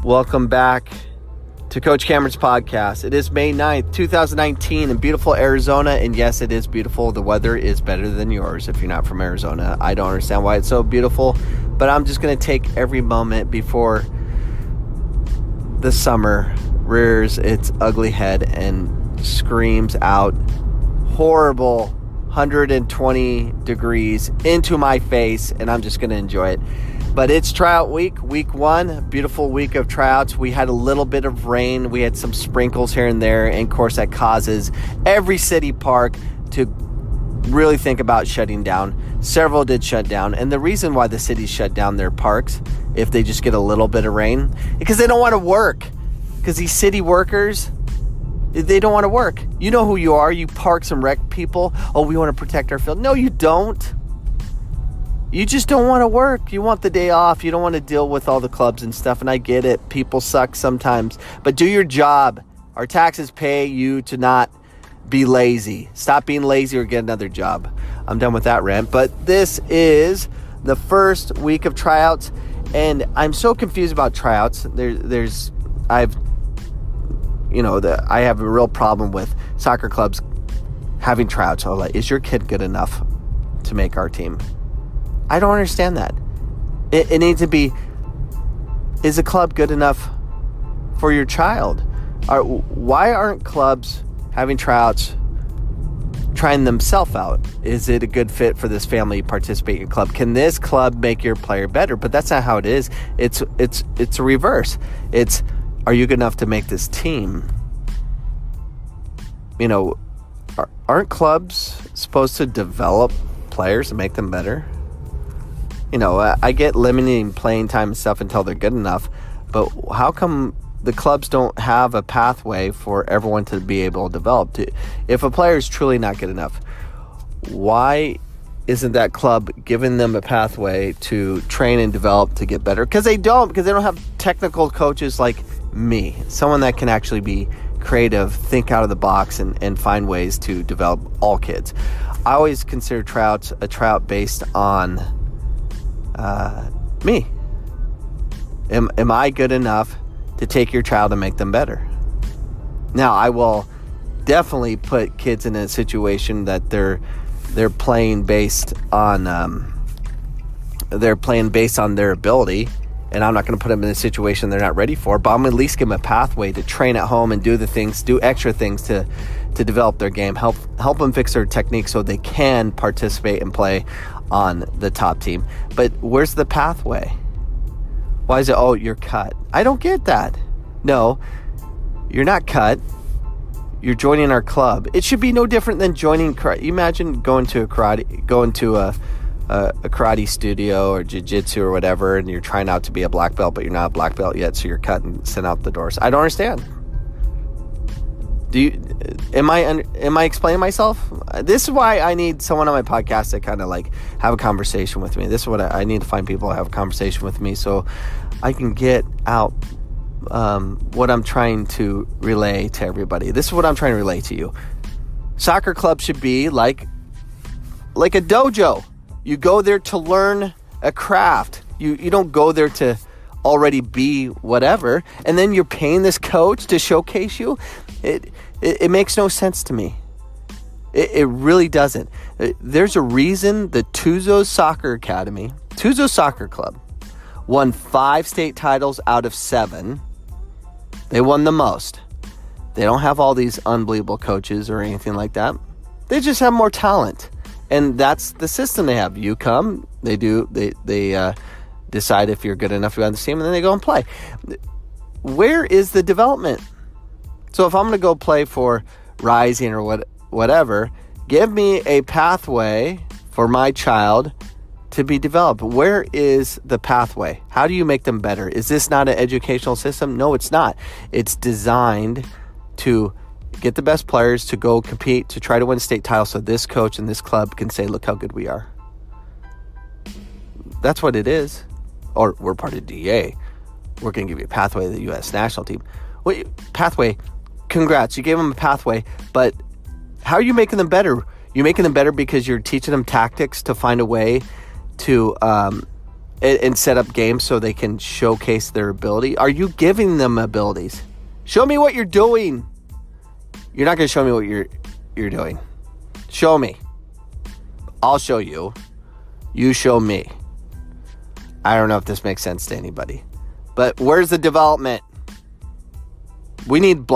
Welcome back to Coach Cameron's podcast. It is May 9th, 2019 in beautiful Arizona. And yes, it is beautiful. The weather is better than yours if you're not from Arizona. I don't understand why it's so beautiful, but I'm just going to take every moment before the summer rears its ugly head and screams out horrible 120 degrees into my face, and I'm just going to enjoy it. But it's tryout week, week one, beautiful week of tryouts. We had a little bit of rain. We had some sprinkles here and there. And of course, that causes every city park to really think about shutting down. Several did shut down. And the reason why the cities shut down their parks, if they just get a little bit of rain, because they don't want to work. Because these city workers, they don't want to work. You know who you are, you parks and rec people. Oh, we want to protect our field. No, you don't. You just don't want to work. You want the day off. You don't want to deal with all the clubs and stuff. And I get it. People suck sometimes. But do your job. Our taxes pay you to not be lazy. Stop being lazy or get another job. I'm done with that rant. But this is the first week of tryouts. And I'm so confused about tryouts. I have a real problem with soccer clubs having tryouts. Is your kid good enough to make our team? I don't understand that. It needs to be, is a club good enough for your child? Why aren't clubs having tryouts trying themselves out? Is it a good fit for this family to participate in your club? Can this club make your player better? But that's not how it is. It's a reverse. It's, are you good enough to make this team? Aren't clubs supposed to develop players and make them better? I get limiting playing time and stuff until they're good enough, but how come the clubs don't have a pathway for everyone to be able to develop? If a player is truly not good enough, why isn't that club giving them a pathway to train and develop to get better? Because they don't have technical coaches like me, someone that can actually be creative, think out of the box, and find ways to develop all kids. I always consider tryouts a tryout based on me. Am I good enough to take your child and make them better? Now, I will definitely put kids in a situation that they're playing based on their ability, and I'm not going to put them in a situation they're not ready for, but I'm going to at least give them a pathway to train at home and do extra things to develop their game, help them fix their technique so they can participate and play on the top team. But where's the pathway? Why is it, you're cut? I don't get that. No, you're not cut. You're joining our club. It should be no different than joining karate. Imagine going to a karate studio or jiu-jitsu or whatever, and you're trying out to be a black belt, but you're not a black belt yet, so you're cut and sent out the doors. I don't understand. Am I explaining myself? This is why I need someone on my podcast to kind of have a conversation with me. This is what I need to find people to have a conversation with me so I can get out what I'm trying to relay to everybody. This is what I'm trying to relay to you. Soccer club should be like a dojo. You go there to learn a craft. You don't go there to already be whatever, and then you're paying this coach to showcase you. It makes no sense to me. It really doesn't. There's a reason the Tuzo Soccer Club, won 5 state titles out of 7. They won the most. They don't have all these unbelievable coaches or anything like that. They just have more talent. And that's the system they have. You come, they decide if you're good enough to be on the team, and then they go and play. Where is the development? So if I'm going to go play for Rising or whatever, give me a pathway for my child to be developed. Where is the pathway? How do you make them better? Is this not an educational system? No, it's not. It's designed to get the best players to go compete, to try to win state titles so this coach and this club can say, look how good we are. That's what it is. Or we're part of DA. We're going to give you a pathway to the U.S. national team. Wait, pathway, congrats. You gave them a pathway, but how are you making them better? You're making them better because you're teaching them tactics to find a way to and set up games so they can showcase their ability? Are you giving them abilities? Show me what you're doing. You're not going to show me what you're doing. Show me. I'll show you. You show me. I don't know if this makes sense to anybody. But where's the development? We need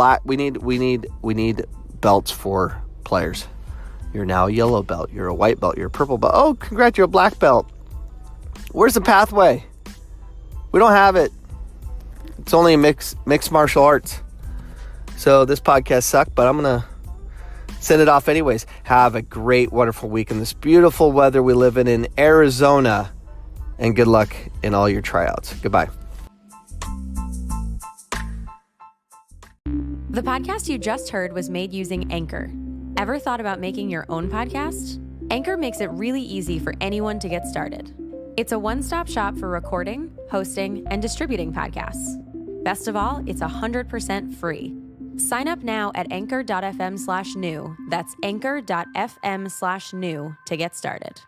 belts for players. You're now a yellow belt. You're a white belt. You're a purple belt. Oh, congrats, you're a black belt. Where's the pathway? We don't have it. It's only mixed martial arts. So this podcast sucked, but I'm going to send it off anyways. Have a great, wonderful week in this beautiful weather we live in Arizona. And good luck in all your tryouts. Goodbye. The podcast you just heard was made using Anchor. Ever thought about making your own podcast? Anchor makes it really easy for anyone to get started. It's a one-stop shop for recording, hosting, and distributing podcasts. Best of all, it's 100% free. Sign up now at anchor.fm/new. That's anchor.fm/new to get started.